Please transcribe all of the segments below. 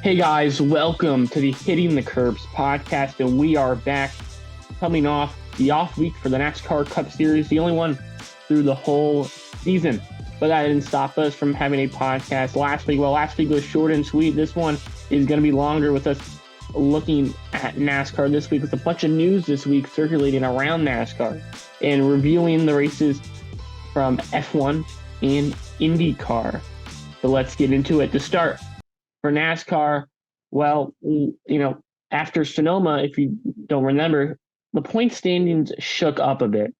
Hey guys, welcome to the Hitting the Curbs podcast, and we are back coming off the off week for the NASCAR Cup Series, the only one through the whole season. But that didn't stop us from having a podcast last week. Well, last week was short and sweet. This one is going to be longer with us looking at NASCAR this week with a bunch of news this week circulating around NASCAR and reviewing the races from F1 and IndyCar. So let's get into it. To start, for NASCAR, well, after Sonoma, if you don't remember, the point standings shook up a bit.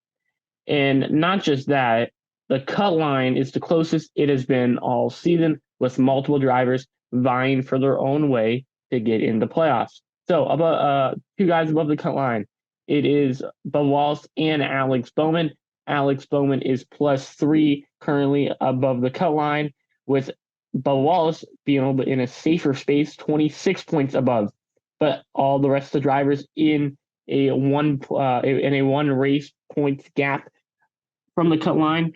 And not just that, the cut line is the closest it has been all season, with multiple drivers vying for their own way to get into playoffs. So about two guys above the cut line, it is Bubba Wallace and Alex Bowman. Alex Bowman is +3 currently above the cut line, with Bubba Wallace being in a safer space, 26 points above. But all the rest of the drivers in a one race points gap from the cut line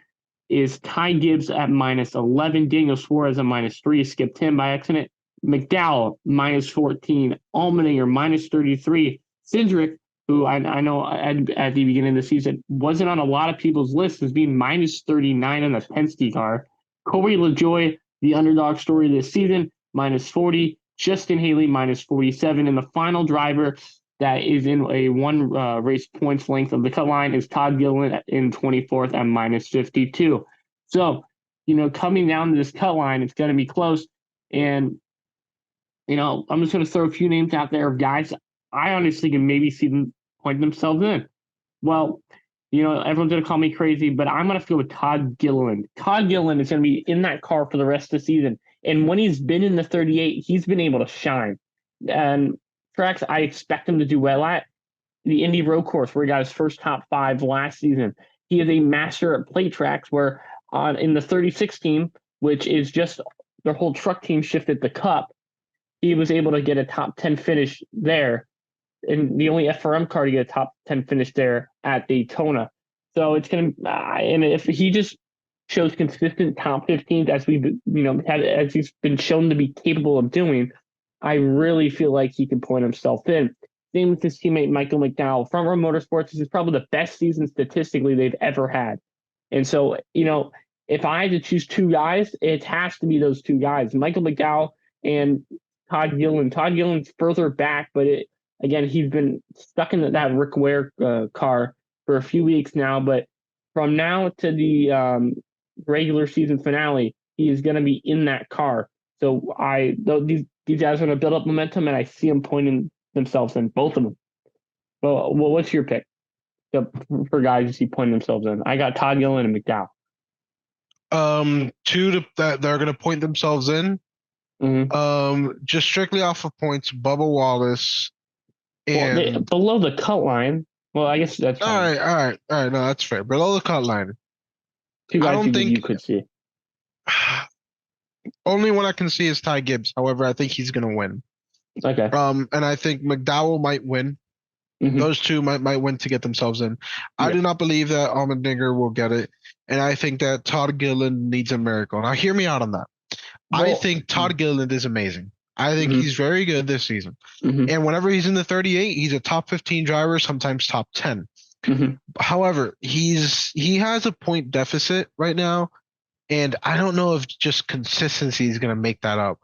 is Ty Gibbs at -11, Daniel Suarez at -3, skipped him by accident, McDowell -14, Allmendinger -33, Cindric, who I know at the beginning of the season wasn't on a lot of people's lists as being -39 in the Penske car, Corey LaJoie, the underdog story this season, -40, Justin Haley -47, and the final driver that is in a one race points length of the cut line is Todd Gilliland in 24th at -52. So, coming down to this cut line, it's going to be close. And, I'm just going to throw a few names out there of guys I honestly can maybe see them point themselves in. Well, everyone's going to call me crazy, but I'm going to go with Todd Gilliland. Todd Gilliland is going to be in that car for the rest of the season. And when he's been in the 38, he's been able to shine. And tracks I expect him to do well at, the Indy Road Course, where he got his first top 5 last season. He is a master at plate tracks where in the 36 team, which is just their whole truck team shifted the Cup, he was able to get a top 10 finish there. And the only FRM car to get a top 10 finish there at Daytona. So it's going to, and if he just shows consistent top 15s as as he's been shown to be capable of doing, I really feel like he can point himself in. Same with his teammate Michael McDowell. Front Row Motorsports, this is probably the best season statistically they've ever had. And so, if I had to choose two guys, it has to be those two guys, Michael McDowell and Todd Gilliland. Todd Gilliland's further back, but again, he's been stuck in that Rick Ware car for a few weeks now. But from now to the regular season finale, he is going to be in that car. So these guys are going to build up momentum, and I see them pointing themselves in, both of them. Well, what's your pick for guys you see pointing themselves in? I got Todd Gilliland and McDowell. Two that they're going to point themselves in. Mm-hmm. Just strictly off of points, Bubba Wallace. And below the cut line. Well, I guess that's fine. All right. No, that's fair. Below the cut line. Two guys you could see. Only one I can see is Ty Gibbs. However, I think he's going to win. Okay. And I think McDowell might win. Mm-hmm. Those two might win to get themselves in. Yeah. I do not believe that Allmendinger will get it, and I think that Todd Gilliland needs a miracle. Now, hear me out on that. Well, I think Todd Gilliland is amazing. I think he's very good this season. Mm-hmm. And whenever he's in the 38, he's a top 15 driver, sometimes top 10. Mm-hmm. However, he has a point deficit right now, and I don't know if just consistency is going to make that up.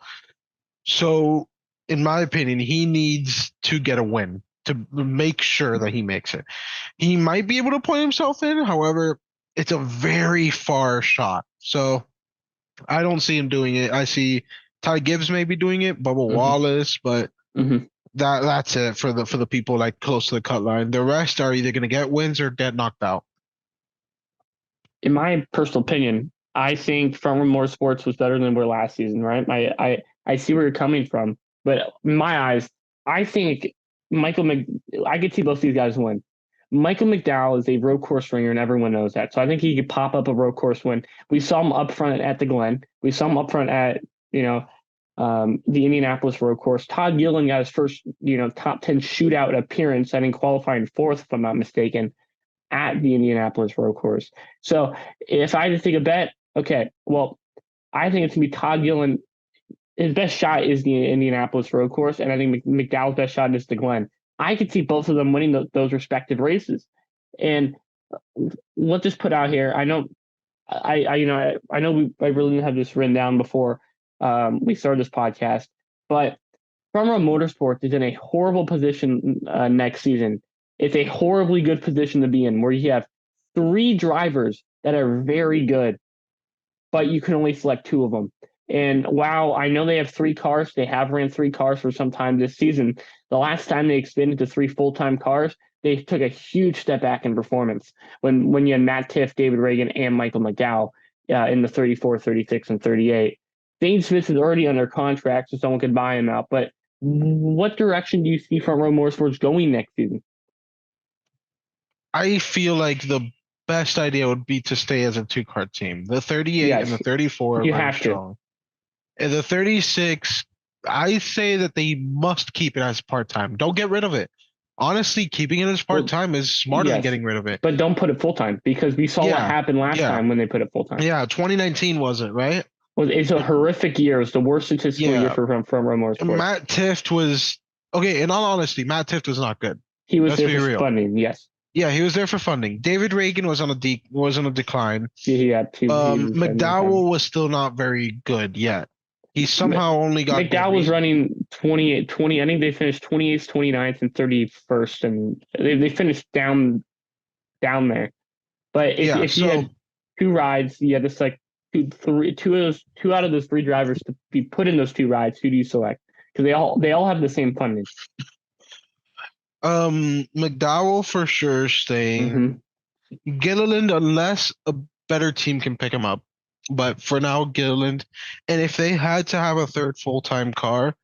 So, in my opinion, he needs to get a win to make sure that he makes it. He might be able to point himself in. However, it's a very far shot. So, I don't see him doing it. I see Ty Gibbs maybe doing it, Bubba Wallace, but that's it for the people like close to the cut line. The rest are either going to get wins or get knocked out. In my personal opinion, I think Front Row Motorsports was better than we were last season, right? I see where you're coming from, but in my eyes, I think I could see both these guys win. Michael McDowell is a road course ringer, and everyone knows that. So I think he could pop up a road course win. We saw him up front at the Glen. We saw him up front at the Indianapolis road course. Todd Gilliland got his first top 10 shootout appearance, I think qualifying 4th, if I'm not mistaken, at the Indianapolis road course. So if I had to take a bet, okay, well, I think it's going to be Todd Gilliland his best shot is the Indianapolis road course, and I think McDowell's best shot is the Glen. I could see both of them winning those respective races. And let's just put out here. I know, I know I really didn't have this written down before we started this podcast, but Front Row Motorsports is in a horrible position next season. It's a horribly good position to be in, where you have three drivers that are very good, but you can only select two of them. And wow, I know they have three cars. They have ran three cars for some time this season. The last time they expanded to three full-time cars, they took a huge step back in performance when you had Matt Tiff, David Reagan, and Michael McDowell in the 34, 36, and 38. Dane Smith is already under contract, so someone could buy him out. But what direction do you see Front Row Motorsports going next season? I feel like the best idea would be to stay as a two-car team. The 38 and the 34 are very strong. And the 36, I say that they must keep it as part-time. Don't get rid of it. Honestly, keeping it as part-time is smarter than getting rid of it. But don't put it full-time, because we saw what happened last time when they put it full-time. Yeah, 2019 was it, right? Well, it's a horrific year. It was the worst statistical year for Front Row Motorsports. Matt Tift was, okay, in all honesty, Matt Tift was not good. He was there for funding, yes. Yeah, he was there for funding. David Reagan was on a decline. Yeah, McDowell was still not very good yet. He somehow only got. McDowell was running 20. I think they finished 28th, 29th, and 31st, and they finished down there. But if you had two rides, you had just like two out of those three drivers to be put in those two rides. Who do you select? Because they all have the same funding. McDowell for sure staying. Mm-hmm. Gilliland, unless a better team can pick him up. But for now, Gilliland. And if they had to have a third full-time car,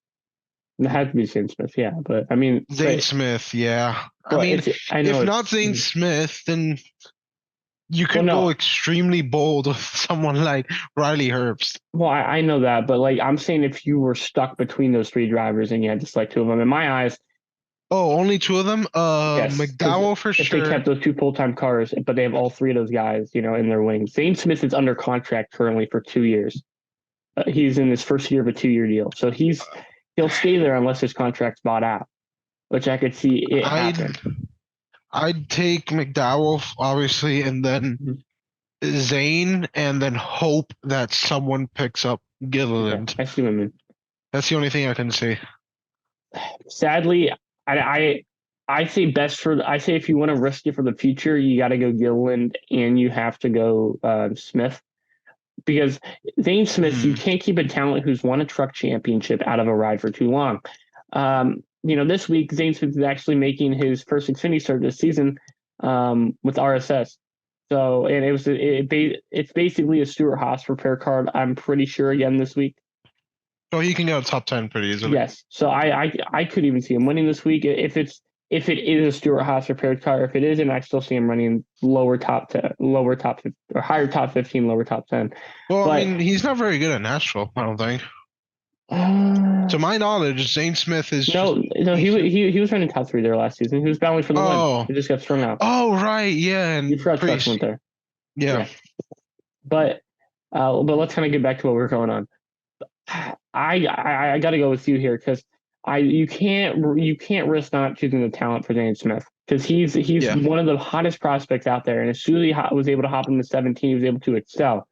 it had to be Zane Smith, yeah. But I mean, Zane Smith, yeah. Well, I mean, if not Zane Smith, then you could go extremely bold with someone like Riley Herbst. Well, I know that, but like I'm saying, if you were stuck between those three drivers and you had to select two of them, in my eyes. Oh, only two of them? Yes, McDowell for sure. If they kept those two full-time cars, but they have all three of those guys, in their wings. Zane Smith is under contract currently for 2 years. He's in his first year of a 2-year deal. So he'll stay there unless his contract's bought out, which I could see it happen. I'd take McDowell, obviously, and then Zane, and then hope that someone picks up Gilliland. Yeah, I see what I mean. That's the only thing I can say. Sadly, I say if you want to risk it for the future, you got to go Gilliland and you have to go Smith, because Zane Smith, you can't keep a talent who's won a truck championship out of a ride for too long. This week Zane Smith is actually making his first Xfinity start this season with RSS. So, and it's basically a Stuart Haas repair card, I'm pretty sure, again this week. Oh, he can go top 10 pretty easily. Yes. So I could even see him winning this week if it is a Stuart Haas repaired car. If it isn't, I still see him running higher top 15, lower top 10. Well, I mean, he's not very good at Nashville, I don't think. To my knowledge, Zane Smith is no. He was running top 3 there last season. He was battling for the win. He just got strung out. Oh right, yeah, and Priest went there. Yeah. But let's kind of get back to what we're going on. I got to go with you here, because you can't risk not choosing the talent for Zane Smith, because he's one of the hottest prospects out there, and as soon as he was able to hop into 17, he was able to excel.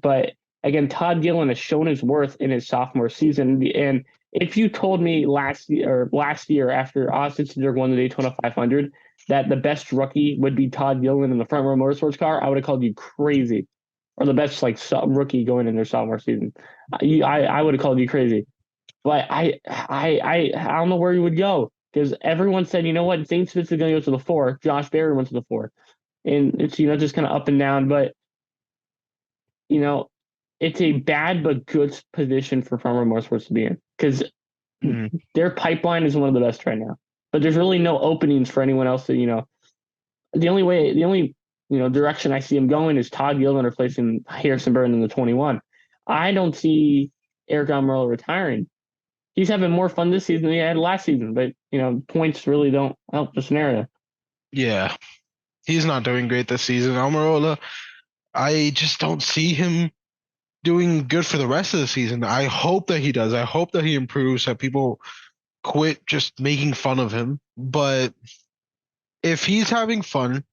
But again, Todd Gilliland has shown his worth in his sophomore season, and if you told me last year after Austin Cindric won the Daytona 500 that the best rookie would be Todd Gilliland in the Front Row Motorsports car, I would have called you crazy. Or the best rookie going in their sophomore season, I would have called you crazy. But I don't know where you would go, because everyone said, you know what, Zane Smith is going to go to the 4. Josh Berry went to the 4, and it's just kind of up and down. But it's a bad but good position for Front Row Motorsports to be in, because their pipeline is one of the best right now. But there's really no openings for anyone else to the only direction I see him going is Todd Gilliland replacing Harrison Burton in the 21. I don't see Eric Almirola retiring. He's having more fun this season than he had last season, but points really don't help the scenario. Yeah, he's not doing great this season. Almirola, I just don't see him doing good for the rest of the season. I hope that he does. I hope that he improves, that people quit just making fun of him. But if he's having fun,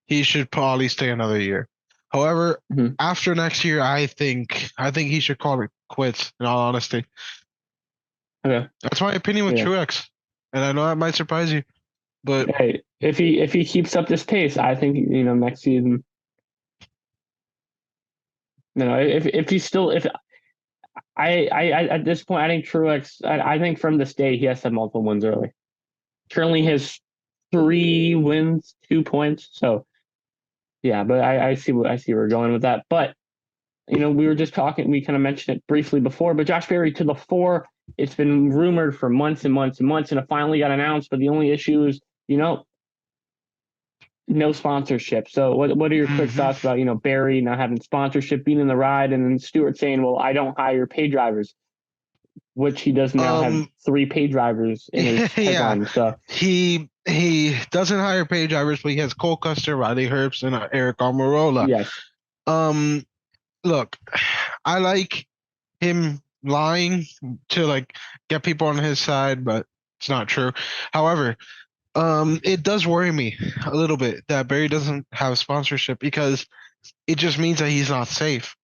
he should probably stay another year. However, Mhm. after next year, I think he should call it quits, in all honesty. Okay. That's my opinion with Yeah. Truex. And I know that might surprise you, but Hey, if he keeps up this pace, I think next season. If he's still if I at this point I think Truex I think from this day he has to have multiple wins early. Currently has 3 wins, 2 points. So yeah, but I see where we're going with that. But we were just talking. We kind of mentioned it briefly before. But Josh Berry to the fore. It's been rumored for months and months and months, and it finally got announced. But the only issue is, no sponsorship. So what are your quick mhm. thoughts about Barry not having sponsorship, being in the ride, and then Stewart saying, "Well, I don't hire pay drivers," which he does now have um, 3 pay drivers in his yeah, headline. So he doesn't hire pay drivers, but he has Cole Custer, Riley Herbst, and Eric Almirola. yes, Um, look, I like him lying to like get people on his side, but it's not true. However, it does worry me a little bit that Barry doesn't have sponsorship because it just means that he's not safe.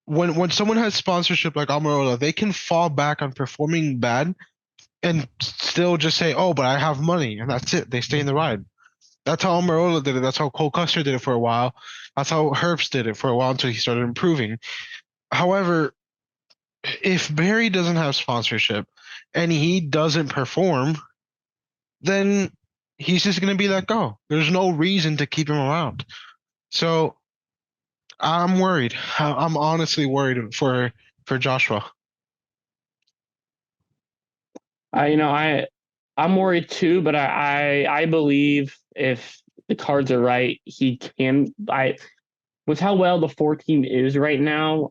When someone has sponsorship like Almirola, they can fall back on performing bad and still just say, "Oh, but I have money," and that's it. They stay in the ride. That's how Almirola did it. That's how Cole Custer did it for a while. That's how Herbst did it for a while until he started improving. However, if Barry doesn't have sponsorship and he doesn't perform, then he's just going to be let go. There's no reason to keep him around. So I'm worried. I'm honestly worried for Joshua. I'm worried too, but I believe if the cards are right, he can. I With how well the 14 is right now,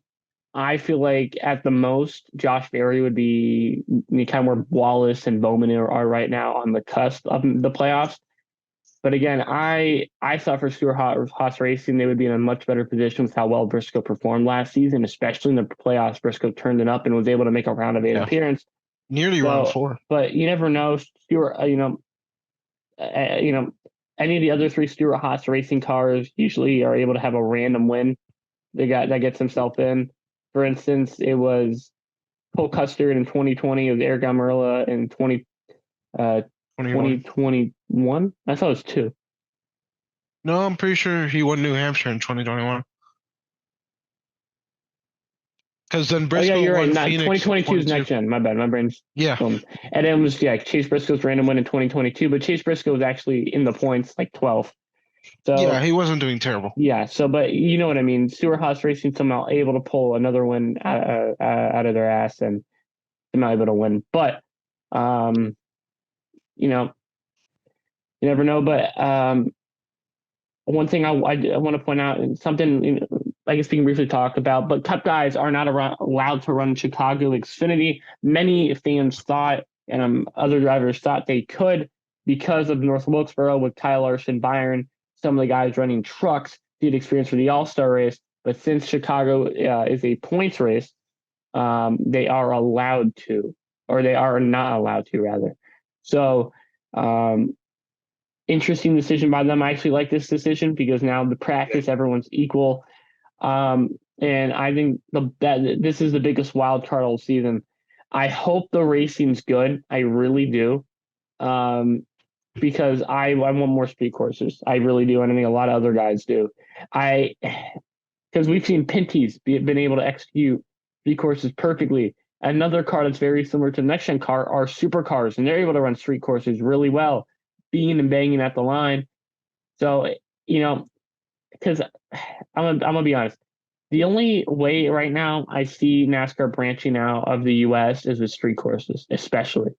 I feel like at the most, Josh Berry would be kind of where Wallace and Bowman are right now on the cusp of the playoffs. But again, I thought for Stewart Haas Racing, they would be in a much better position with how well Briscoe performed last season, especially in the playoffs. Briscoe turned it up and was able to make a round of 8 Yeah, appearance. nearly round So, four. but you never know. Stewart, any of the other 3 Stewart Haas Racing cars usually are able to have a random win. That gets himself in. For instance, it was Cole Custer in 2020. It was Eric Almirola in 21. 2021. I thought it was 2. No, I'm pretty sure he won New Hampshire in 2021. Because then Oh yeah, Briscoe you're right. won Not Phoenix in 2022 is 22. next gen. My bad. My brain's Yeah, going. And then it was Chase Briscoe's random win in 2022, but Chase Briscoe was actually in the points like 12th. yeah, So he wasn't doing terrible. yeah. So but you know what I mean. Stewart Haas Racing somehow able to pull another win out of their ass and somehow able to win. But um, you know, you never know. But one thing I want to point out, and something I guess we can briefly talk about, but Cup guys are not allowed to run Chicago Xfinity. Many fans thought, and other drivers thought they could because of North Wilkesboro with Kyle Larson, Byron, some of the guys running trucks did experience for the All Star race. But since Chicago is a points race, they are allowed to, or they are not allowed to, rather. So, um, interesting decision by them. I actually like this decision because now the practice, everyone's equal. And I think that this is the biggest wild card all season. I hope the racing's good. I really do. Because I want more speed courses. I really do. And I think a lot of other guys do. Because we've seen Pinty's been able to execute speed courses perfectly. Another car that's very similar to the next gen car are supercars, and they're able to run street courses really well, being and banging at the line. So, you know, because I'm gonna be honest. The only way right now I see NASCAR branching out of the U.S. is with street courses, especially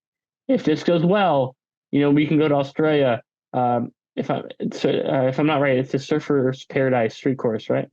if this goes well. We can go to Australia. If I'm not right, it's the Surfers Paradise Street Course, right?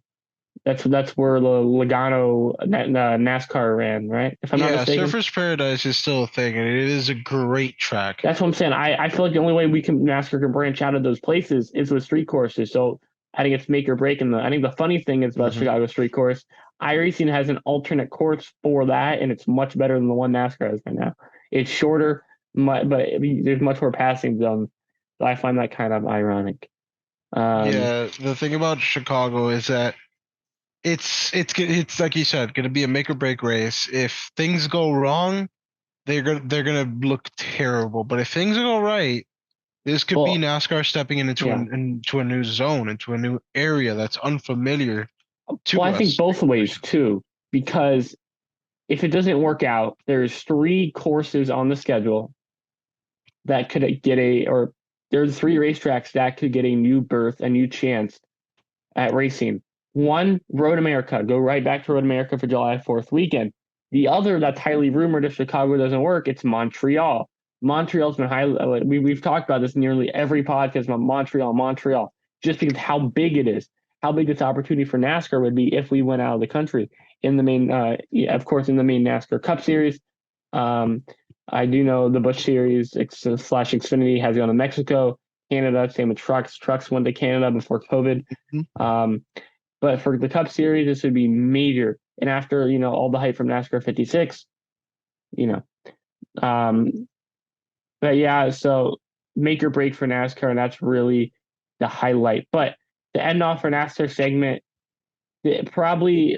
That's where the Logano NASCAR ran, right? If I'm not Yeah, mistaken. Surfers Paradise is still a thing, and it is a great track. That's what I'm saying. I feel like the only way NASCAR can branch out of those places is with street courses. So I think it's make or break. And I think the funny thing is about Hmm. Chicago street course, iRacing has an alternate course for that, and it's much better than the one NASCAR has right now. It's shorter, but there's much more passing zones. So I find that kind of ironic. Yeah, the thing about Chicago is that it's like you said, going to be a make or break race. If things go wrong, they're gonna look terrible. But if things go right, this could be Well, NASCAR stepping yeah. into a new zone, into a new area that's unfamiliar Well, to I think us. both ways too, because if it doesn't work out, there's 3 courses on the schedule that could get or there's 3 racetracks that could get a new berth, a new chance at racing. One, Road America. Go right back to Road America for July 4th weekend. The other that's highly rumored if Chicago doesn't work, it's Montreal. Montreal's been highly, we've talked about this nearly every podcast about Montreal, just because how big it is, how big this opportunity for NASCAR would be if we went out of the country in the main, of course, in the main NASCAR Cup Series. Um, I do know the Busch Series slash Xfinity has gone to Mexico, Canada, same with trucks. Trucks went to Canada before COVID. Um, but for the Cup Series, this would be major. And after, all the hype from NASCAR 56, you know. Um, but yeah, so make or break for NASCAR, and that's really the highlight. But to end off our NASCAR segment, probably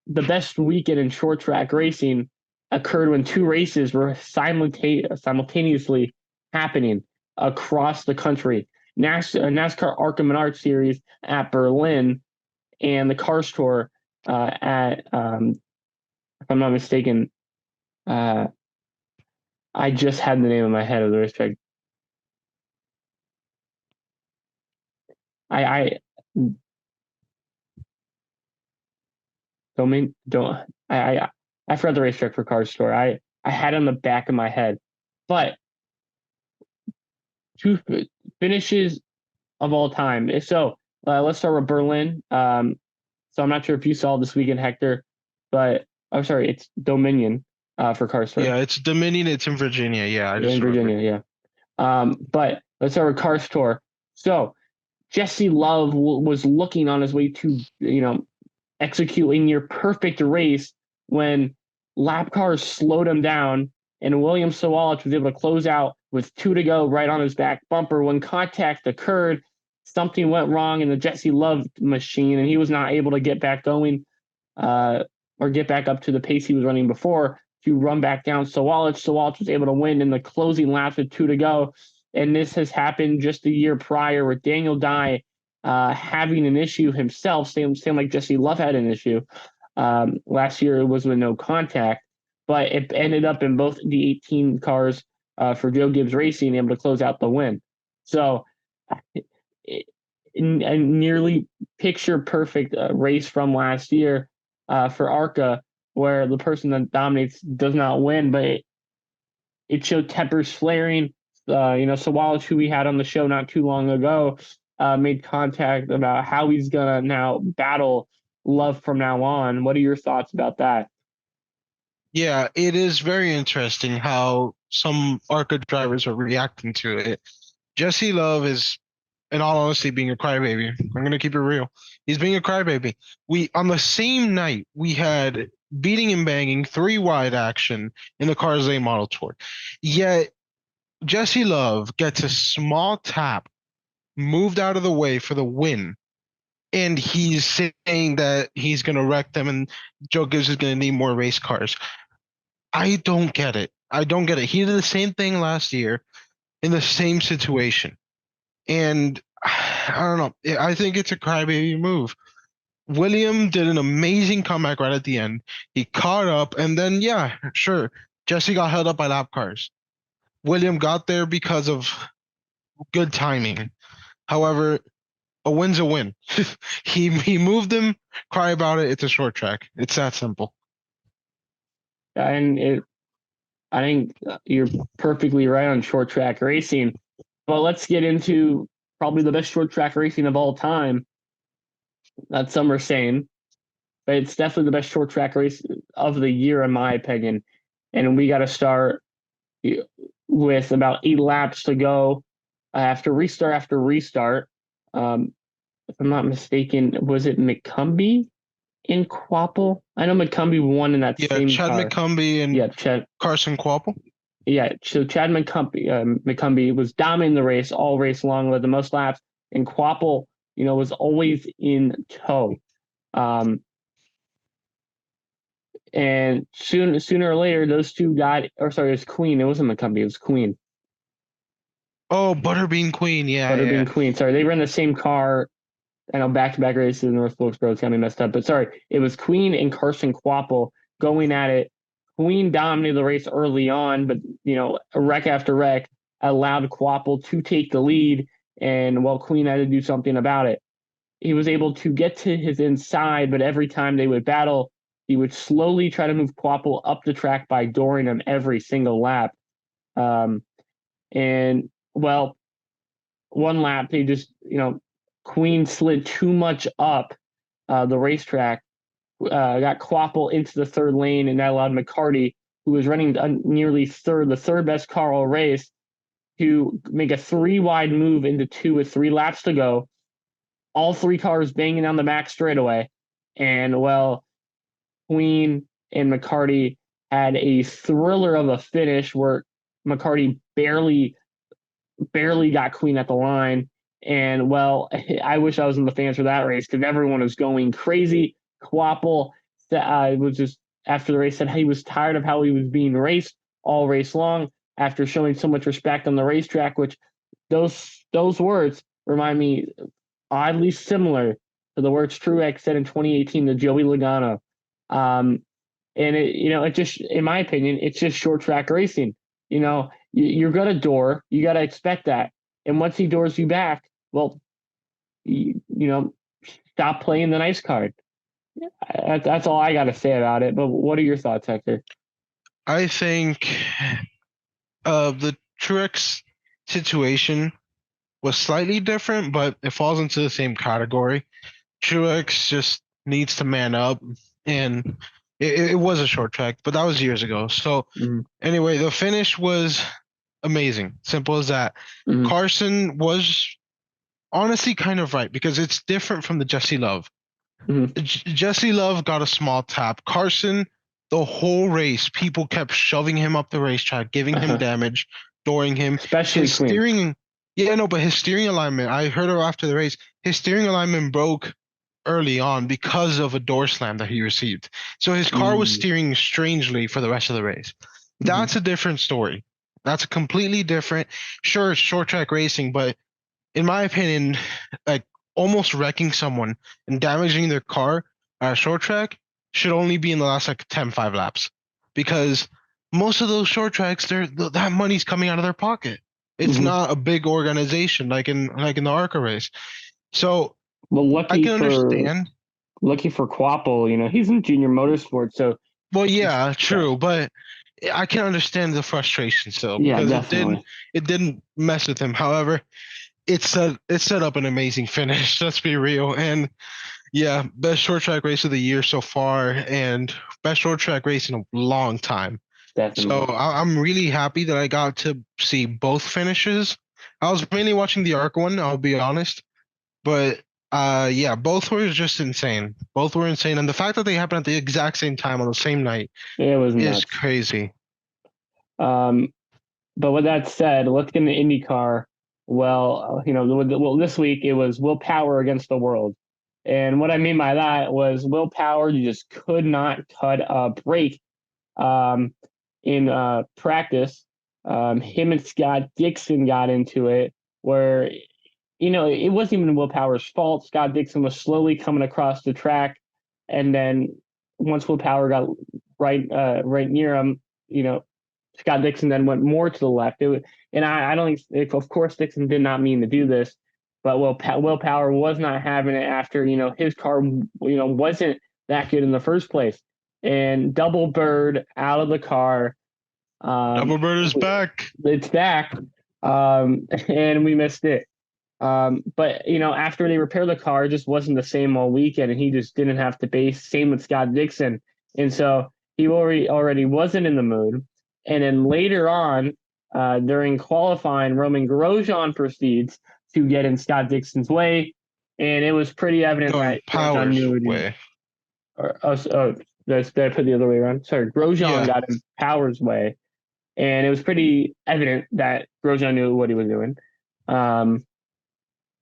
the best weekend in short track racing occurred when 2 races were simultaneously happening across the country. NASCAR ARCA Menard Series at Berlin and the Cars Tour at, if I'm not mistaken, I just had the name in my head of the racetrack. I don't I forgot the racetrack for Cars Tour. I had it on the back of my head, but 2 finishes of all time. So let's start with Berlin. So I'm not sure if you saw this weekend, Hector, but I'm sorry, it's Dominion for Cars Tour. Yeah, it's Dominion. It's in Virginia. Yeah, I just In remembered. Virginia, yeah. But let's start with Cars Tour. So Jesse Love was looking on his way to, execute a near perfect race when lap cars slowed him down and William Sawalich was able to close out with 2 to go right on his back bumper. When contact occurred, something went wrong in the Jesse Love machine and he was not able to get back going or get back up to the pace he was running before to run back down Sawalich was able to win in the closing laps with 2 to go. And this has happened just a year prior with Daniel Dye having an issue himself, same like Jesse Love had an issue. Last year it was with no contact, but it ended up in both the 18 cars for Joe Gibbs Racing able to close out the win. So a nearly picture perfect race from last year for ARCA, where the person that dominates does not win, but it showed tempers flaring. Sawalich, who we had on the show not too long ago, made contact about how he's gonna now battle Love from now on. What are your thoughts about that? Yeah, it is very interesting how some ARCA drivers are reacting to it. Jesse Love is, in all honesty, being a crybaby. I'm gonna keep it real. He's being a crybaby. We on the same night we had beating and banging 3 wide action in the Cars Lane Model Tour. Yet Jesse Love gets a small tap moved out of the way for the win. And he's saying that he's gonna wreck them and Joe Gibbs is gonna need more race cars. I don't get it. I don't get it. He did the same thing last year in the same situation. And I don't know. I think it's a crybaby move. William did an amazing comeback right at the end. He caught up, and then, yeah, sure, Jesse got held up by lap cars. William got there because of good timing. However, a win's a win. He moved him. Cry about it. It's a short track. It's that simple. And I think you're perfectly right on short track racing. But let's get into probably the best short track racing of all time. That some are saying, but it's definitely the best short track race of the year, in my opinion. And we got to start with about 8 laps to go after restart. If I'm not mistaken, was it McCumbee in Quapple? I know McCumbee won in that Yeah, same Chad car. McCumbee and Chad. Carson Quapple. Yeah, so Chad McCumbee was dominating the race all race long with the most laps, and Quapple, was always in tow. And sooner or later, those two got, or sorry, it was Queen. It wasn't McCumbee, it was Queen. Oh, Butterbean Queen. Yeah, Butterbean Queen. Sorry, they ran the same car. I know back-to-back races in North Wilkesboro. It's got me messed up. But sorry, it was Queen and Carson Quapple going at it. Queen dominated the race early on, but, wreck after wreck allowed Quapple to take the lead. And, well, Queen had to do something about it. He was able to get to his inside, but every time they would battle, he would slowly try to move Quapple up the track by dooring him every single lap. And, well, one lap, they just, Queen slid too much up the racetrack, got Quapple into the third lane, and that allowed McCarty, who was running nearly the third best car all race, to make a 3-wide move into two with 3 laps to go. All 3 cars banging on the back straightaway. And, well, Queen and McCarty had a thriller of a finish where McCarty barely got Queen at the line. And, well, I wish I was in the fans for that race because everyone was going crazy. Quapple was just, after the race, said he was tired of how he was being raced all race long after showing so much respect on the racetrack, which those words remind me oddly similar to the words Truex said in 2018 to Joey Logano. And it just, in my opinion, it's just short track racing. You're going to door, you got to expect that. And once he doors you back, well, stop playing the nice card. That's all I got to say about it. But what are your thoughts, Hector? I think the Truex situation was slightly different, but it falls into the same category. Truex just needs to man up, and it was a short track, but that was years ago. So anyway, the finish was amazing. Simple as that. Carson was honestly kind of right because it's different from the Jesse Love. Jesse Love got a small tap. Carson, the whole race, people kept shoving him up the racetrack, giving him damage, dooring him. Especially his Queen. steering. Yeah, no, but his steering alignment, I heard her after the race, his steering alignment broke early on because of a door slam that he received. So his car was steering strangely for the rest of the race. That's a different story. That's completely different. Sure, it's short track racing, but in my opinion, like almost wrecking someone and damaging their car at a short track should only be in the last like 10-5 laps, because most of those short tracks, that money's coming out of their pocket. It's not a big organization like in the ARCA race. So I can understand. Lucky for Quapple, he's in junior motorsports, so. Well, yeah, true, but I can understand the frustration still because it didn't mess with him. However, it set up an amazing finish. Let's be real, and yeah, best short track race of the year so far, and best short track race in a long time. Definitely. So I'm really happy that I got to see both finishes. I was mainly watching the ARC one, I'll be honest, but yeah, both were just insane. Both were insane, and the fact that they happened at the exact same time on the same night is crazy. But with that said, let's get into IndyCar. Well, this week it was Will Power against the world. And what I mean by that was Will Power just could not cut a break in practice. Him and Scott Dixon got into it where, it wasn't even Will Power's fault. Scott Dixon was slowly coming across the track. And then once Will Power got right near him, Scott Dixon then went more to the left. And I don't think, of course, Dixon did not mean to do this, but Will Power was not having it after, his car, wasn't that good in the first place. And Double Bird out of the car. Double Bird is back. It's back. And we missed it. But, after they repaired the car, it just wasn't the same all weekend, and he just didn't have to base. Same with Scott Dixon. And so he already wasn't in the mood. And then later on, during qualifying, Roman Grosjean proceeds to get in Scott Dixon's way, and it was pretty evident that Power's Grosjean knew way. Did I put the other way around? Sorry, Grosjean Yeah. got in Power's way, and it was pretty evident that Grosjean knew what he was doing. Um,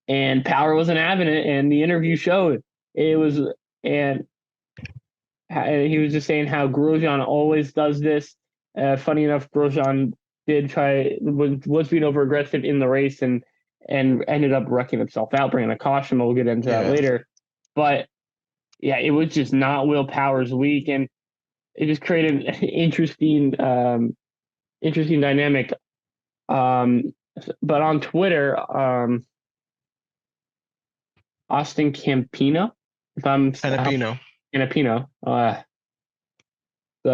and Power wasn't having it, and the interview showed it was, and he was just saying how Grosjean always does this. Funny enough, Grosjean did was being over aggressive in the race and ended up wrecking himself out, bringing a caution. We'll get into that Yeah. later, but yeah, it was just not Will Power's week, and it just created an interesting dynamic. But on Twitter, Austin Campino, if I'm Canapino. Campino,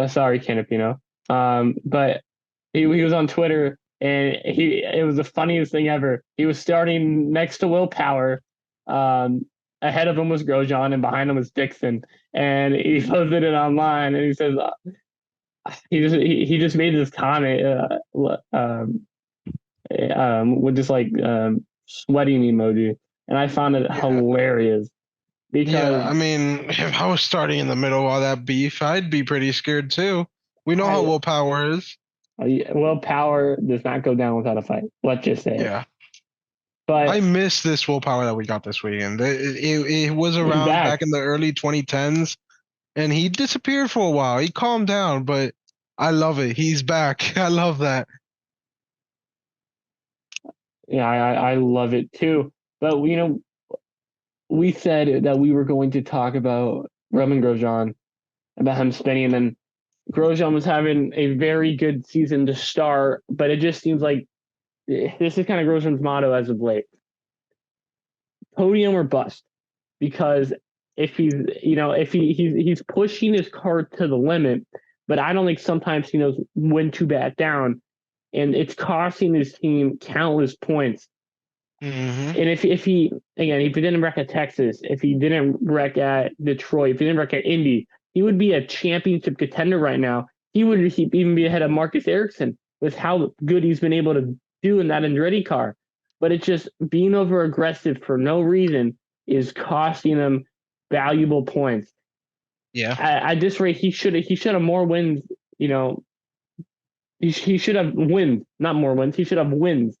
sorry Campino, but he was on Twitter and it was the funniest thing ever. He was starting next to Will Power, ahead of him was Grosjean and behind him was Dixon, and he posted it online and he says he just made this comment with just like sweating emoji, and I found it Yeah. hilarious Yeah, because I mean, if I was starting in the middle of all that beef, I'd be pretty scared too. We know how I willpower is. Will Power does not go down without a fight. Let's just say it. Yeah. I But miss this willpower that we got this weekend. It was he's around back. back in the early 2010s, and he disappeared for a while. He calmed down, but I love it. He's back. I love that. Yeah, I love it too. But we said that we were going to talk about Roman Grosjean, about him spinning, and then Grosjean was having a very good season to start, but it just seems like this is kind of Grosjean's motto as of late: podium or bust. Because if he's pushing his car to the limit, but I don't think sometimes he knows when to back down, and it's costing his team countless points. Hmm. And if he again, if he didn't wreck at Texas, if he didn't wreck at Detroit, if he didn't wreck at Indy, he would be a championship contender right now. He would even be ahead of Marcus Ericsson with how good he's been able to do in that Andretti car. But it's just being over aggressive for no reason is costing him valuable points. Yeah. At this rate, he should have more wins. You know, he should have wins, not more wins. He should have wins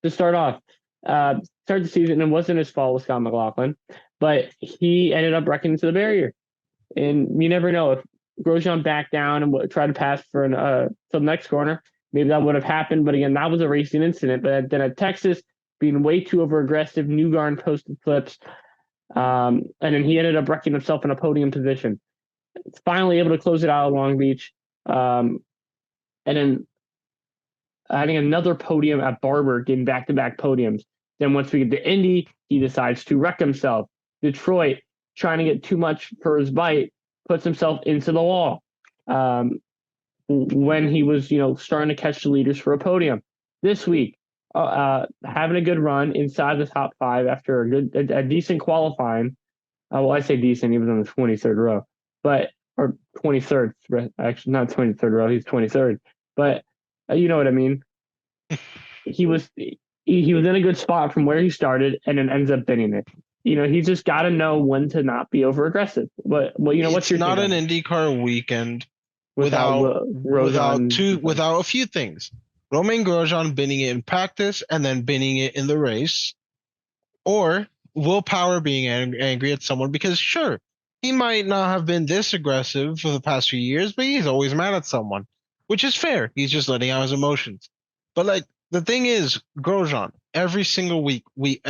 to start off. Start the season, and it wasn't his fault with Scott McLaughlin, but he ended up wrecking into the barrier. And you never know if Grosjean backed down and tried to pass for to the next corner, maybe that would have happened. But again, that was a racing incident. But then at Texas, being way too over aggressive, Newgarden posted flips, and then he ended up wrecking himself in a podium position. Finally able to close it out at Long Beach, and then adding another podium at Barber, getting back-to-back podiums. Then once we get to Indy, he decides to wreck himself. Detroit, trying to get too much for his bite, puts himself into the wall. When he was, starting to catch the leaders for a podium. This week, having a good run inside the top five after a decent qualifying. Well, I say decent, he was on the 23rd row, but or 23rd, actually not 23rd row, he's 23rd. But you know what I mean. He was he was in a good spot from where he started, and then ends up binning it. He's just got to know when to not be over aggressive. But well, what's It's your not take an on it? IndyCar weekend Without Rosen, without a few things. Romain Grosjean binning it in practice and then binning it in the race, or Will Power being angry at someone because sure, he might not have been this aggressive for the past few years, but he's always mad at someone, which is fair. He's just letting out his emotions. But like the thing is, Grosjean, every single week we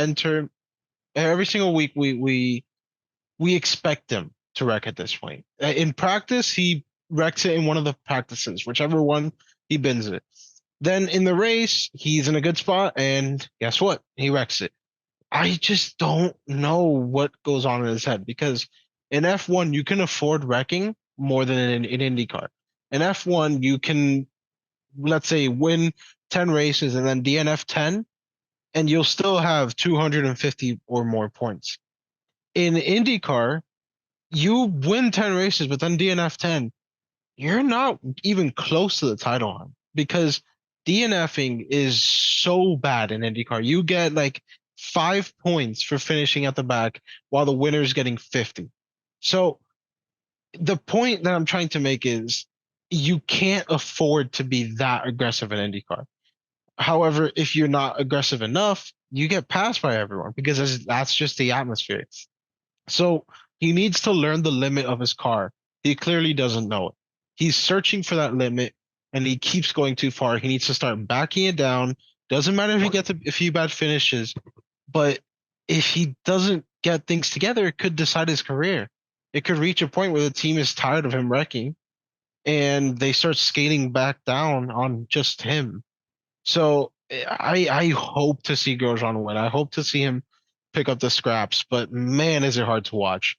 expect him to wreck at this point. In practice, he wrecks it in one of the practices, whichever one he bins it. Then in the race, he's in a good spot, and guess what? He wrecks it. I just don't know what goes on in his head because in F1 you can afford wrecking more than in IndyCar. In F1 you can, let's say, win 10 races and then DNF 10, and you'll still have 250 or more points. In IndyCar, you win 10 races, but then DNF 10, you're not even close to the title hunt because DNFing is so bad in IndyCar. You get like 5 points for finishing at the back while the winner's getting 50. So The point that I'm trying to make is you can't afford to be that aggressive in IndyCar. However, if you're not aggressive enough, you get passed by everyone because that's just the atmosphere. So he needs to learn the limit of his car. He clearly doesn't know it. He's searching for that limit and he keeps going too far. He needs to start backing it down. Doesn't matter if he gets a few bad finishes, but if he doesn't get things together, it could decide his career. It could reach a point where the team is tired of him wrecking and they start skating back down on just him. So I hope to see Grosjean win. I hope to see him pick up the scraps, but man, is it hard to watch.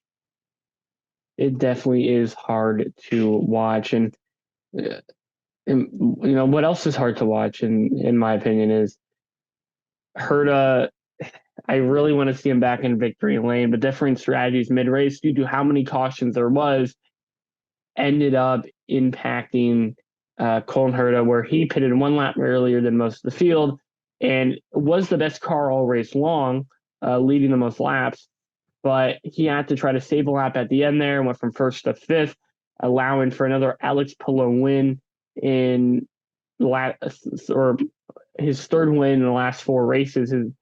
It definitely is hard to watch, uh, and what else is hard to watch, in my opinion, is Herta. I really want to see him back in victory lane, but different strategies mid race due to how many cautions there was ended up impacting Colin Herta, where he pitted one lap earlier than most of the field and was the best car all race long, leading the most laps. But he had to try to save a lap at the end there, went from first to fifth, allowing for another Alex Palou win in or his third win in the last four races. His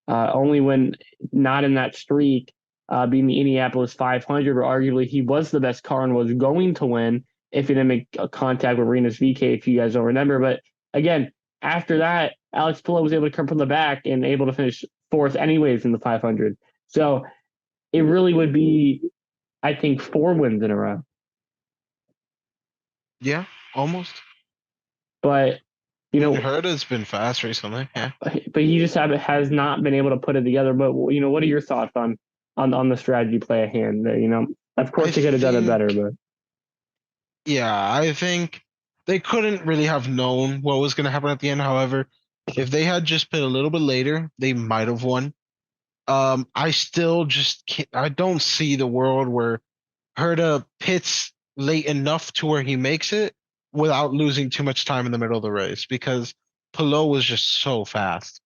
only win not in that streak, being the Indianapolis 500, where arguably he was the best car and was going to win if he didn't make a contact with Rinus VeeKay, if you guys don't remember. But again, after that, Alex Palou was able to come from the back and able to finish fourth anyways in the 500. So it really would be, I think, four wins in a row. Yeah, almost. But Herta's been fast recently. Yeah, but he just has not been able to put it together. But what are your thoughts on the strategy play at hand? Of course he could have done it better, but yeah, I think they couldn't really have known what was going to happen at the end. However, if they had just put a little bit later, they might have won. I still just can't, I don't see the world where Herta pits late enough to where he makes it without losing too much time in the middle of the race because Palou was just so fast.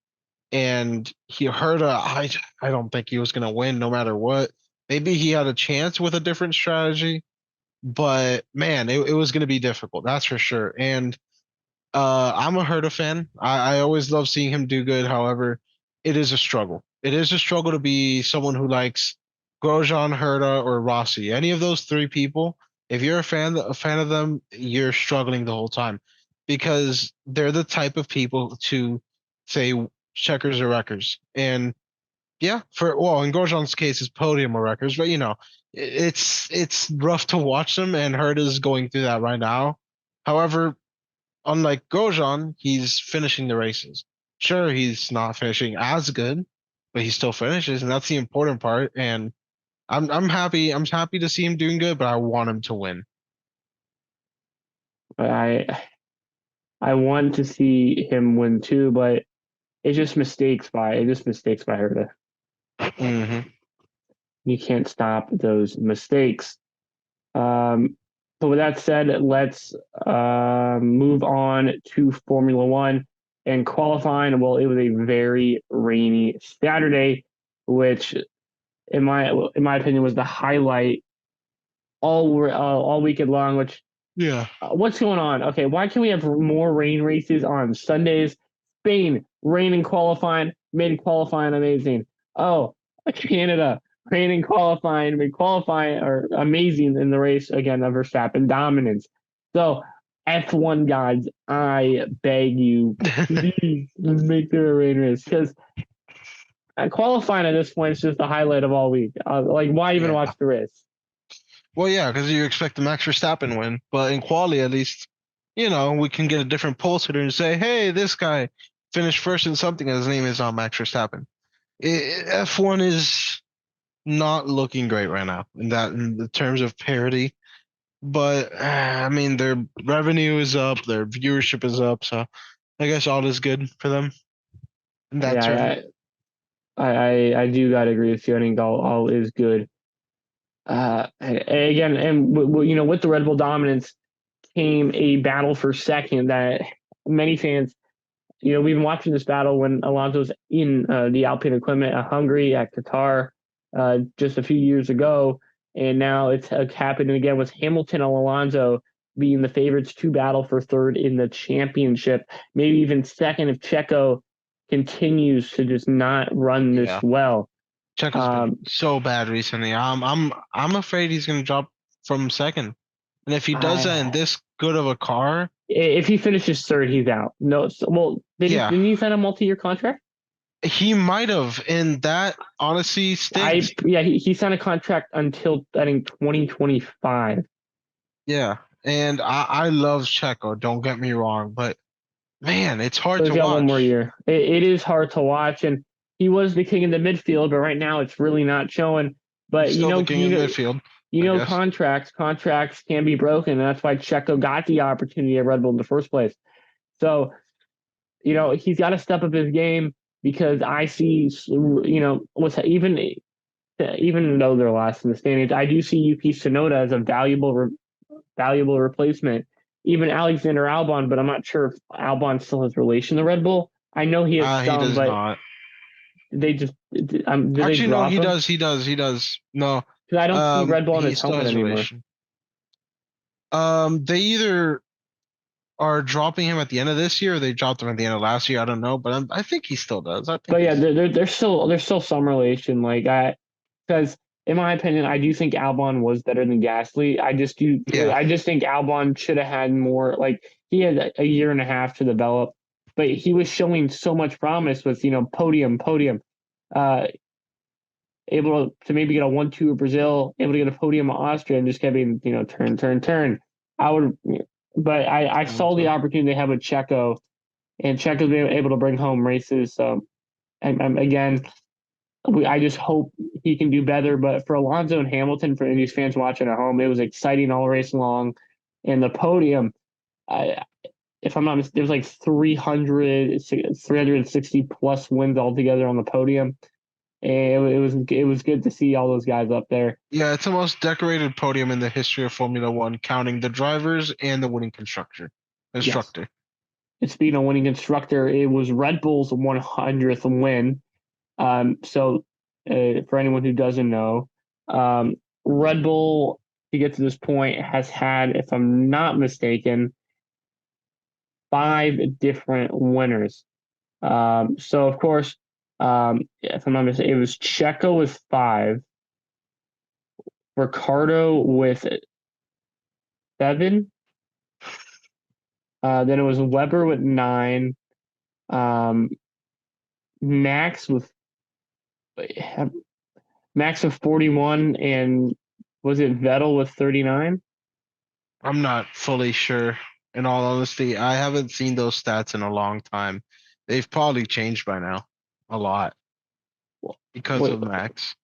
And Herta, I don't think he was going to win no matter what. Maybe he had a chance with a different strategy, but man, it was going to be difficult. That's for sure. And I'm a Herta fan. I always love seeing him do good. However, it is a struggle. It is a struggle to be someone who likes Grosjean, Herta, or Rossi. Any of those three people, if you're a fan of them, you're struggling the whole time because they're the type of people to say checkers or wreckers. And yeah, in Grosjean's case, it's podium or wreckers, but it's rough to watch them, and Herta's going through that right now. However, unlike Grosjean, he's finishing the races. Sure, he's not finishing as good, but he still finishes, and that's the important part. And I'm happy. I'm happy to see him doing good, but I want him to win. I want to see him win too, but it's just mistakes by Herta. Mm-hmm. You can't stop those mistakes. But with that said, let's move on to Formula One and qualifying. Well, it was a very rainy Saturday, which, in my opinion, was the highlight all weekend long. Which Yeah. What's going on? Okay, why can't we have more rain races on Sundays? Spain, rain in qualifying, made qualifying amazing. Oh, Canada, rain in qualifying, made qualifying are amazing in the race again of Verstappen dominance. So, F1 gods, I beg you, please make there a rain race because qualifying at this point is just the highlight of all week. Like, why even watch the race? Well, yeah, because you expect the Max Verstappen win, but in quali at least, we can get a different pulse hitter and say, hey, this guy finished first in something, and his name is Max Verstappen. F1 is not looking great right now in the terms of parity, but I mean their revenue is up, their viewership is up, so I guess all is good for them in that term. I do gotta agree with you. I think all is good. Again, and with the Red Bull dominance came a battle for second that many fans, we've been watching this battle when Alonso's in the Alpine equipment at Hungary, at Qatar, just a few years ago. and now it's happening again with Hamilton and Alonso being the favorites to battle for third in the championship, maybe even second if Checo continues to just not run this Yeah. well. Checo's been so bad recently. I'm afraid he's gonna drop from second. And if he does that in this good of a car, if he finishes third, he's out. No, well, yeah, didn't he sign a multi-year contract? he might have, and that honestly stinks. He signed a contract until I think 2025. Yeah, and I love Checo. Don't get me wrong, but man, it's hard So to he's got one more watch. year. It is hard to watch, and he was the king in the midfield, but right now it's really not showing. He's But still the king in midfield, you I know, guess. contracts can be broken, and that's why Checo got the opportunity at Red Bull in the first place. So, he's got to step up his game because I see, even though they're last in the standings, I do see Yuki Tsunoda as a valuable replacement. Even Alexander Albon, but I'm not sure if Albon still has relation to Red Bull. I know he has He some, does but not. they just did they Actually, no, drop he him? does. He does. He does. No, Because I don't see Red Bull on he his still helmet has anymore. relation. They either are dropping him at the end of this year, or they dropped him at the end of last year. I don't know, but I think he still does. I think But yeah, he's. there's still some relation. Because in my opinion, I do think Albon was better than Gasly. Yeah. I just think Albon should have had more. Like he had a year and a half to develop, but he was showing so much promise with podium. Uh, able to maybe get a 1-2 at Brazil, able to get a podium at Austria, and just kept being turn. I would, but I saw the opportunity they have with Checo, and Checo's been able to bring home races. So again, I just hope he can do better. But for Alonso and Hamilton, for these fans watching at home, it was exciting all race long. And the podium, I, if I'm not mistaken, there's like 360 plus wins altogether on the podium. And it was good to see all those guys up there. Yeah, it's the most decorated podium in the history of Formula One, counting the drivers and the winning constructor. Yes. Instructor. It's being a winning constructor. It was Red Bull's 100th win. So for anyone who doesn't know, Red Bull to get to this point has had, if I'm not mistaken, 5 different winners. So of course, if I'm not mistaken, it was Checo with 5, Ricardo with 7, then it was Weber with 9, um, Max with Max with 41, and was it Vettel with 39? I'm not fully sure. In all honesty, I haven't seen those stats in a long time. They've probably changed by now, a lot, because Wait, of Max.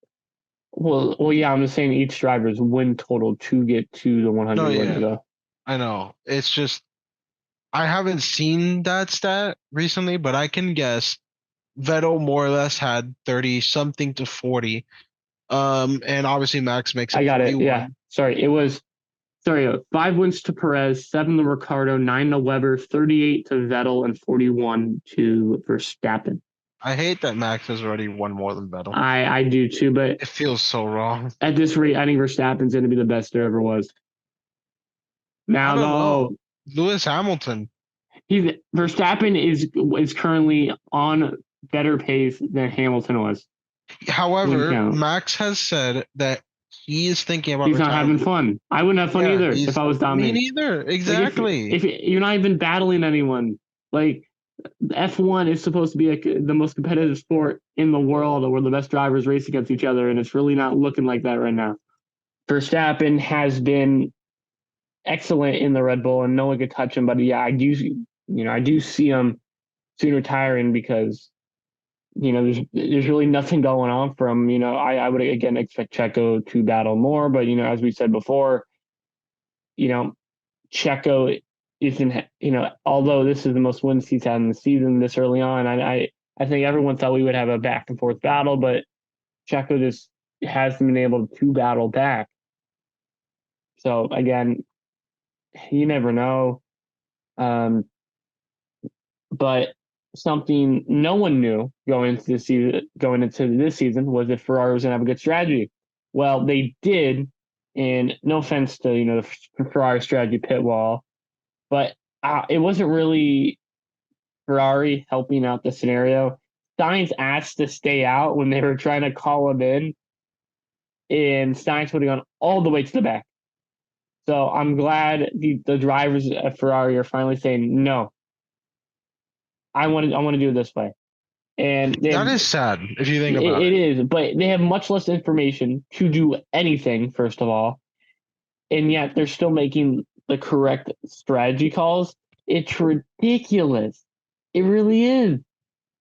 yeah, I'm just saying each driver's win total to get to the No, 100 wins yeah, though. I know. It's just I haven't seen that stat recently, but I can guess Vettel more or less had 30 something to 40. And obviously Max makes I it got it. Yeah, 41. sorry, it was 5 wins to Perez, 7 to Ricardo, 9 to Weber, 38 to Vettel, and 41 to Verstappen. I hate that Max has already won more than Vettel. I do too, but It feels so wrong. at this rate, I think Verstappen's going to be the best there ever was. I Now, don't know. though, Lewis Hamilton. Verstappen is currently on better pace than Hamilton was. Win However, count. Max has said that he is thinking about He's not having retirement. fun. I wouldn't have fun Yeah, either if he's I was me Dominic. neither. Like Exactly. if you're not even battling anyone, like F1 is supposed to be like the most competitive sport in the world, where the best drivers race against each other, and it's really not looking like that right now. Verstappen has been excellent in the Red Bull, and no one could touch him. But yeah, I do see him soon retiring because there's really nothing going on for him. I would again expect Checo to battle more, but as we said before, you know, Checo isn't, although this is the most wins he's had in the season this early on, I think everyone thought we would have a back and forth battle, but Checo just hasn't been able to battle back. So again, you never know. But something no one knew going into this season was if Ferrari was going to have a good strategy. Well, they did And no offense to the Ferrari strategy pit wall, but it wasn't really Ferrari helping out the scenario. Sainz asked to stay out when they were trying to call him in, and Sainz would have gone all the way to the back. So I'm glad the drivers at Ferrari are finally saying no. I want to do it this way, and that is sad if you think about it. it. It is, but they have much less information to do anything. First of all, and yet they're still making the correct strategy calls. It's ridiculous. It really is.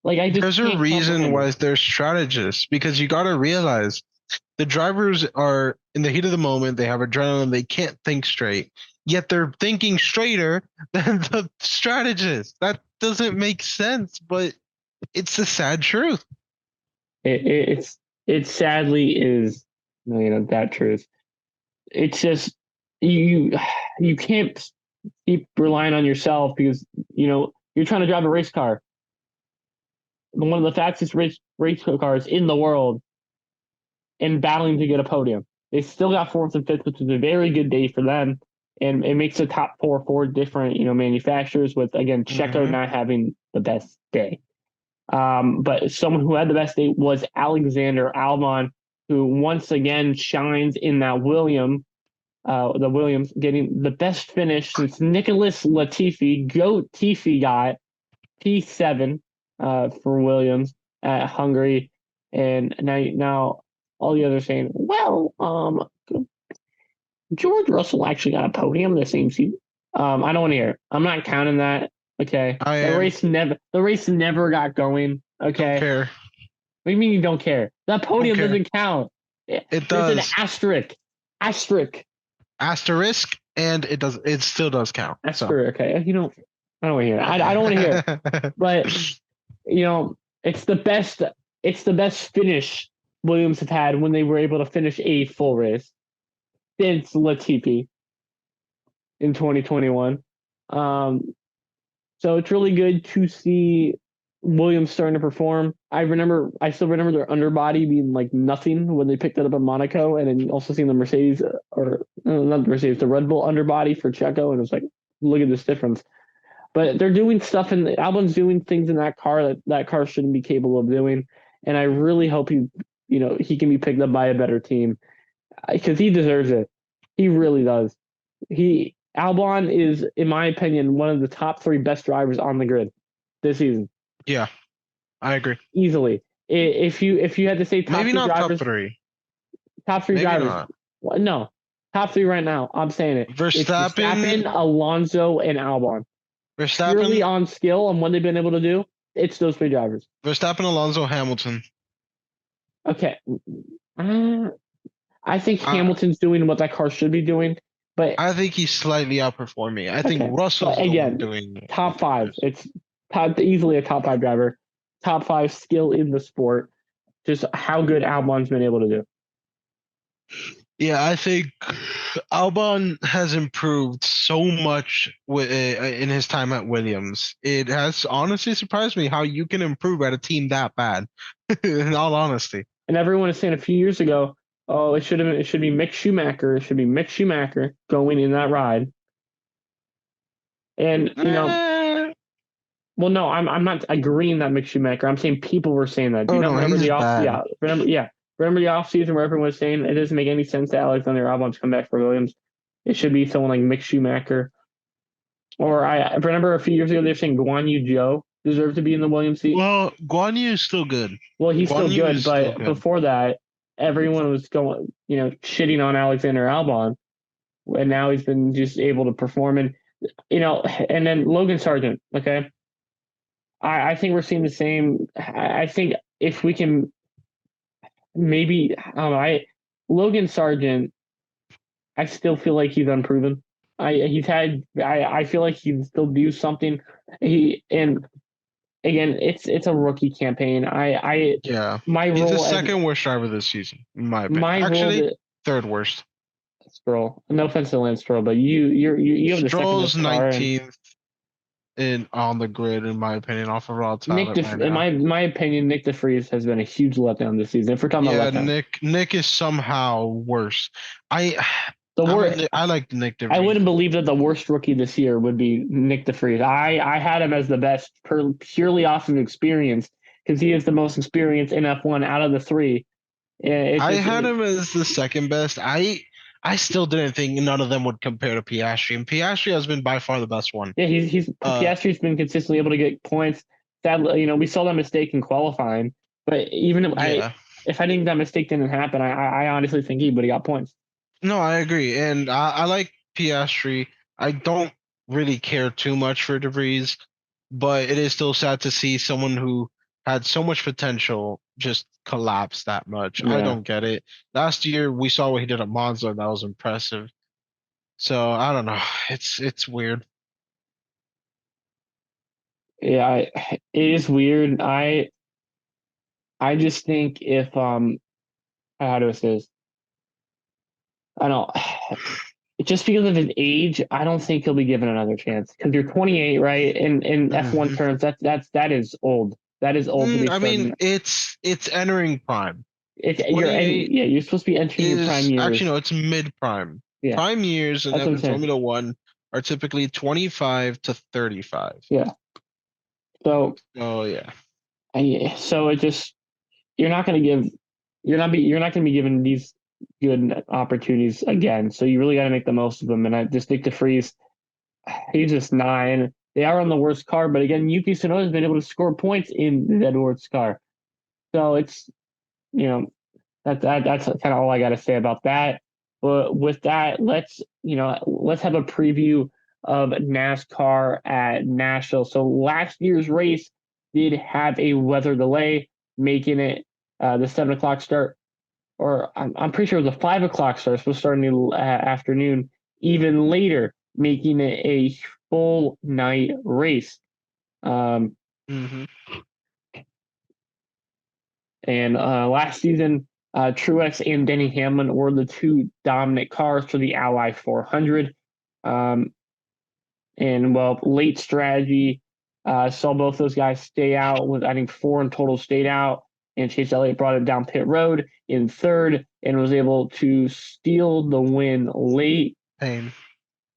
Like There's a reason why they're strategists, because you got to realize the drivers are in the heat of the moment. They have adrenaline. They can't think straight, yet they're thinking straighter than the strategists. That doesn't make sense, but it's the sad truth. It sadly is, that truth. It's just you can't keep relying on yourself because you're trying to drive a race car, one of the fastest race cars in the world, and battling to get a podium. They still got fourth and fifth, which is a very good day for them, and it makes the top four different manufacturers. With again Checo not having the best day, but someone who had the best day was Alexander Albon, who once again shines in that the Williams, getting the best finish since Nicholas Latifi. Goat Tiffy got P7 for Williams at Hungary, and now all the others saying, well, George Russell actually got a podium the same season. I don't want to hear it. I'm not counting that. Okay, the race never got going. Okay, don't care. What do you mean you don't care? That podium doesn't count. It does. There's an asterisk, and it still does count. Asterisk. So. Okay, I don't want to hear it. I don't want to hear it. But it's the best finish Williams have had when they were able to finish a full race since Latifi in 2021. So it's really good to see Williams starting to perform. I still remember their underbody being like nothing when they picked it up in Monaco, and then also seeing the Mercedes, or not the Mercedes, the Red Bull underbody for Checo, and it was like, look at this difference. But they're doing stuff, and Albon's doing things in that car that car shouldn't be capable of doing. And I really hope he can be picked up by a better team, because he deserves it. He really does. Albon is, in my opinion, one of the top 3 best drivers on the grid this season. Yeah, I agree. Easily. If you had to say top maybe 3 not drivers, top 3. Top 3 maybe drivers. Not. No, top 3 right now. I'm saying it. Verstappen, Alonso, and Albon. Verstappen, purely on skill and what they've been able to do. It's those 3 drivers. Verstappen, Alonso, Hamilton. Okay. I think Hamilton's doing what that car should be doing, but I think he's slightly outperforming. I think Russell's doing top 5. It's easily a top 5 driver, top 5 skill in the sport. Just how good Albon's been able to do. Yeah, I think Albon has improved so much in his time at Williams. It has honestly surprised me how you can improve at a team that bad. In all honesty. And everyone is saying a few years ago, oh, it should be Mick Schumacher. It should be Mick Schumacher going in that ride. And well, no, I'm not agreeing that Mick Schumacher. I'm saying people were saying that. Do you remember the offseason where everyone was saying it doesn't make any sense to Alexander Albon to come back for Williams? It should be someone like Mick Schumacher. Or I remember a few years ago they were saying Guan Yu Zhou deserved to be in the Williams seat. Well, Guan Yu is still good. Well, he's still good, but before that, everyone was going, shitting on Alexander Albon, and now he's been just able to perform. And and then Logan Sargent. Okay, I think we're seeing the same. I think if we can, maybe I don't know. Logan Sargent, I still feel like he's unproven. I feel like he can still do something. And again, it's a rookie campaign. My role, he's the second worst driver this season, in my opinion. Actually, third worst. Stroll. No offense to Lance Stroll, but you have the Stroll's second worst car. 19th. in on the grid, in my opinion, off of raw Nick, talent right in now. my opinion, Nick DeFries has been a huge letdown this season. If we're talking Yeah, about letdown, Nick is somehow worse. I the word I like Nick I DeVries. wouldn't believe that the worst rookie this year would be Nick DeFries. I had him as the best purely off of experience because he is the most experienced in F1 out of the three. It's I just had him as the second best. I still didn't think none of them would compare to Piastri, and Piastri has been by far the best one. yeah, he's Piastri's been consistently able to get points. Sadly, we saw that mistake in qualifying, but even Yeah. if I think that mistake didn't happen, I honestly think he would have got points. No, I agree, and I like Piastri. I don't really care too much for DeVries, but it is still sad to see someone who had so much potential just collapse that much. I Yeah, don't get it. Last year we saw what he did at Monza, and that was impressive. So I don't know. It's weird. yeah, it is weird. I just think if how do I say this? I don't. Just because of his age, I don't think he'll be given another chance. Because you're 28, right? In F1 Mhm. terms, that is old. That is old to be I mean, starting. it's entering prime. And 28 yeah, you're supposed to be entering your prime is actually years. no, it's mid prime. Yeah, Prime years that's what I'm in saying. Formula One are typically 25 to 35. Yeah. So, Oh yeah. so it just you're not going to give you're not going to be given these good opportunities again. So you really got to make the most of them. And I just think DeFries, he's just nine. They are on the worst car, but again, Yuki Tsunoda has been able to score points in the Edwards car. So it's you know that's kind of all I got to say about that. But with that, let's have a preview of NASCAR at Nashville. So last year's race did have a weather delay, making it the 7 o'clock start, or I'm pretty sure it was a 5 o'clock start. Supposed to start in the afternoon, even later, making it a full night race. Um, hmm and last season, Truex and Denny Hamlin were the two dominant cars for the Ally 400. Um, and well, late strategy saw both those guys stay out. With I think four in total stayed out, and Chase Elliott brought it down pit road in third and was able to steal the win late. Pain.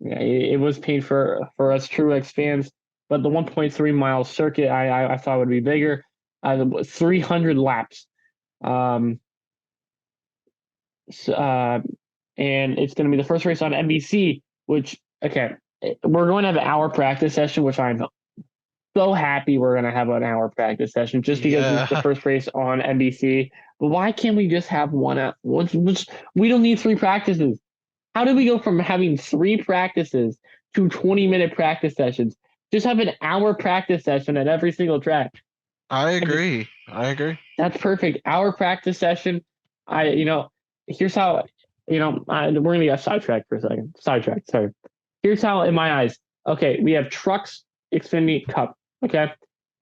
Yeah, it was pain for us Truex fans, but the 1.3 mile circuit I thought would be bigger. 300 laps. Um, uh, and it's going to be the first race on NBC. Which okay, we're going to have an hour practice session, which I'm so happy we're going to have an hour practice session just because it's the Yeah. first race on NBC. But why can't we just have one? We don't need three practices. How did we go from having three practices to 20-minute practice sessions? Just have an hour practice session at every single track. I I just agree. I agree. That's perfect. Hour practice session. Here's how we're gonna get sidetracked for a second. Sidetracked. Sorry. Here's how, in my eyes. Okay, we have trucks, Xfinity Cup.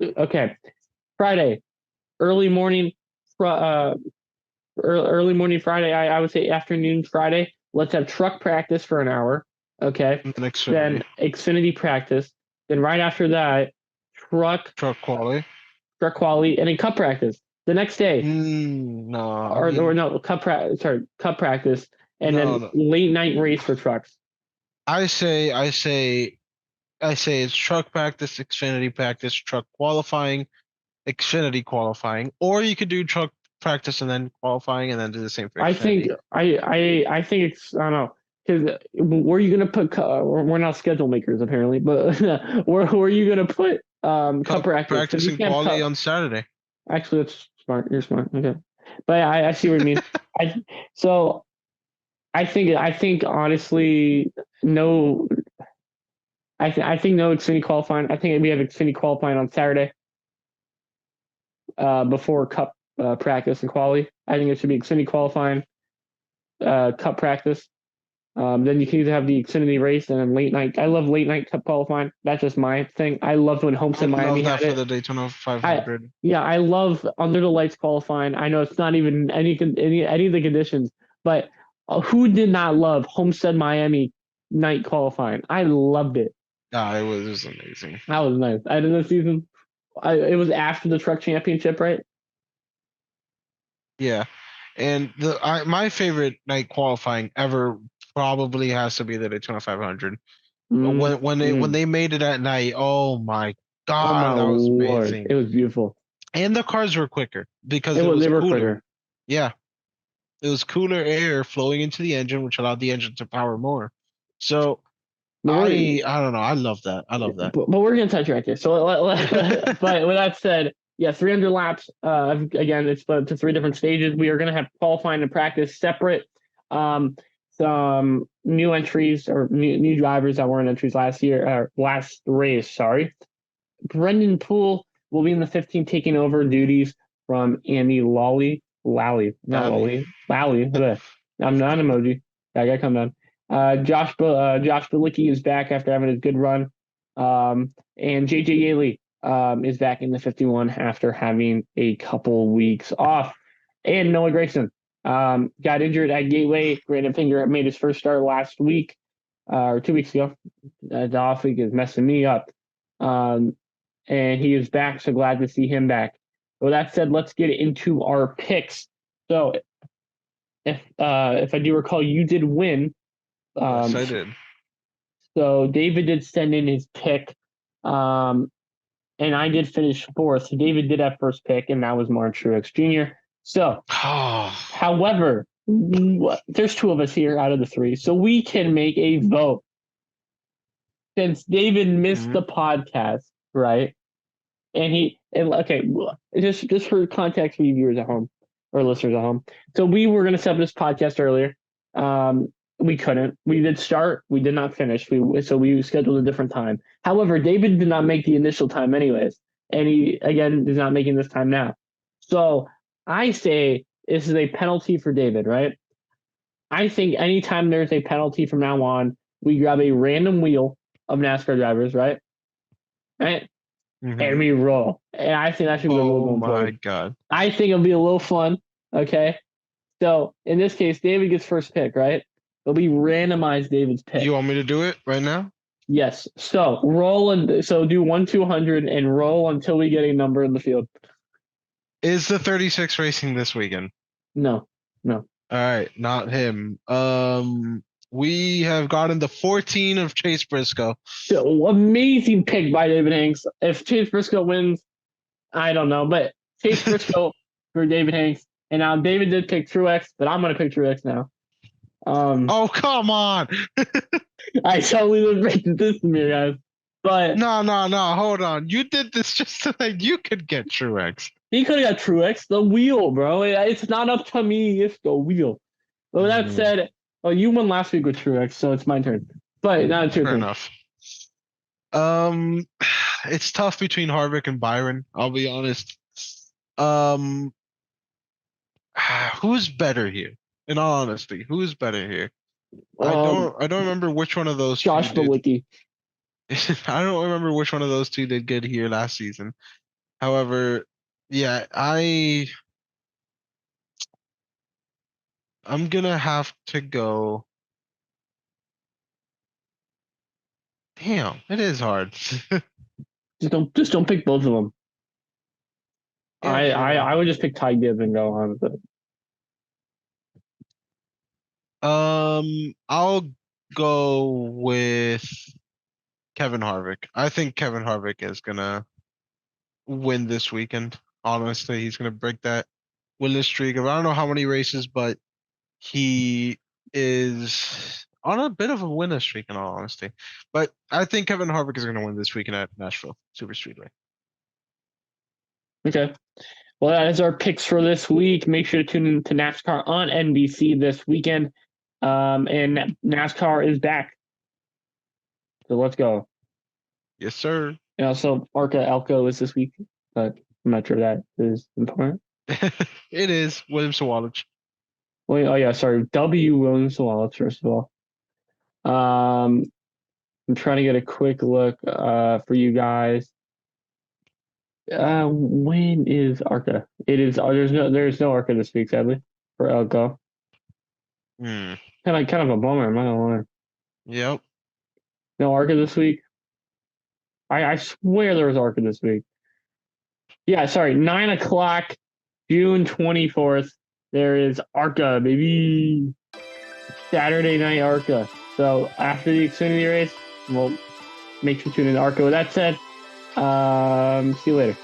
Okay. Friday, early morning. Early morning Friday. I would say afternoon Friday. Let's have truck practice for an hour. Okay. And Then Xfinity. Xfinity practice. Then right after that, truck Truck quality. truck quality, and then cup practice the next day. No, I Or mean, no cup practice, and then no. late night race for trucks. I say, I say, I say it's truck practice, Xfinity practice, truck qualifying, Xfinity qualifying, or you could do truck practice and then qualifying and then do the same for I think Xfinity. I think it's I don't know because where are you gonna put we're not schedule makers apparently, but where are you gonna put cup Cup practice because practice you and can't have quality cup. on Saturday. Actually, that's smart. You're smart. Okay, but I see what you mean. I so I think honestly no. I think no Xfinity qualifying. I think we have Xfinity qualifying on Saturday. Before Cup practice and quality. I think it should be Xfinity qualifying, Cup practice. Then you can either have the Xfinity race and then late night. I love late night Cup qualifying. That's just my thing. I loved when I Homestead Miami love had that for it. the Daytona I 500. Yeah, I love under the lights qualifying. I know it's not even any of the conditions, but who did not love Homestead Miami night qualifying? I loved it. It was amazing. That was nice. I did this season. It was after the truck championship, right? Yeah, and my favorite night qualifying ever probably has to be the Daytona 500. Mm, When mm. they made it at night, oh my Oh my God, that was lord, amazing. it was beautiful. And the cars were quicker because It it was. was They were cooler. quicker. Yeah, it was cooler air flowing into the engine, which allowed the engine to power more. So But we're I don't know. I love that. I love that. but we're gonna touch right there. So, but with that said, yeah, 300 laps. Again, it's split to three different stages. We are gonna have qualifying and practice separate. Um, some new entries or new drivers that weren't entries last year or last race. Sorry, Brendan Poole will be in the 15, taking over duties from Andy not Valley. Lally. I'm not an emoji. I gotta come down. Josh Bilicki is back after having a good run, and JJ Yaley is back in the 51 after having a couple weeks off. And Noah Grayson got injured at Gateway. Brandon Finger made his first start last week or 2 weeks ago. The off week is messing me up. Um, and he is back. So glad to see him back. With that said, let's get into our picks. So if I do recall, you did win. Yes, Um, I did. so David did send in his pick, um, and I did finish fourth. So David did have first pick, and that was Martin Truex Jr. So, Oh, however, there's two of us here out of the three, so we can make a vote. Since David missed mhm. the podcast, right? And okay, just for context for you viewers at home or listeners at home. So we were going to set up this podcast earlier. We couldn't. We did start. We did not finish. We scheduled a different time. However, David did not make the initial time anyways, and he again is not making this time now. So I say this is a penalty for David, right? I think anytime there's a penalty from now on, we grab a random wheel of NASCAR drivers, right? Right? And Mhm. we roll. And I think that should be the rule Oh going my forward. God. I think it'll be a little fun. Okay. So in this case, David gets first pick, right? It'll be randomized David's You pick. want me to do it right now? Yes. So roll and so do 1-200 and roll until we get a number in the field. Is the 36 racing this weekend? No, no. All right, not him. We have gotten the 14 of Chase Briscoe. So, amazing pick by David Hanks. If Chase Briscoe wins, I don't know, but Chase Briscoe for David Hanks. And now David did pick Truex, but I'm gonna pick Truex now. Oh, come on. I totally regret this to me, guys. But No, no, no. Hold on. You did this just so that you could get Truex. he could have got Truex, the wheel, bro. It's not up to me, it's the wheel. But with that Mm, said, well, you won last week with Truex, so it's my turn. But now it's your fair turn. enough. Um, it's tough between Harvick and Byron. I'll be honest. Um, who's better here? In all honesty, who's better here? Um, I don't remember which one of those two Josh did. Bilicki. I don't remember which one of those two did good here last season. However, yeah, I'm gonna have to go. Damn, it is hard. Just don't pick both of them. Yeah, I would just pick Ty Gibb and go on. But I'll go with Kevin Harvick. I think Kevin Harvick is gonna win this weekend. Honestly, he's gonna break that winless streak of I don't know how many races, but he is on a bit of a winless streak in all honesty. But I think Kevin Harvick is gonna win this weekend at Nashville Super Speedway. okay. Well, that is our picks for this week. Make sure to tune in to NASCAR on NBC this weekend. And NASCAR is back. So let's go. Yes, sir. And also, Arca Elko is this week, but I'm not sure that is important. It is William Sawalich. Wait, oh yeah, sorry. W. Williams Wallace, first of all. Um, I'm trying to get a quick look for you guys. When is Arca? It is. Oh, there's no Arca this week, sadly, for Elko. Hmm. Kind of a bummer. I'm not gonna lie. Yep. No Arca this week. I swear there was ARCA this week. Yeah, sorry, 9 o'clock, June 24th. There is ARCA, maybe Saturday night ARCA. So after the Xfinity race, we'll make sure to tune in to ARCA. With that said, see you later.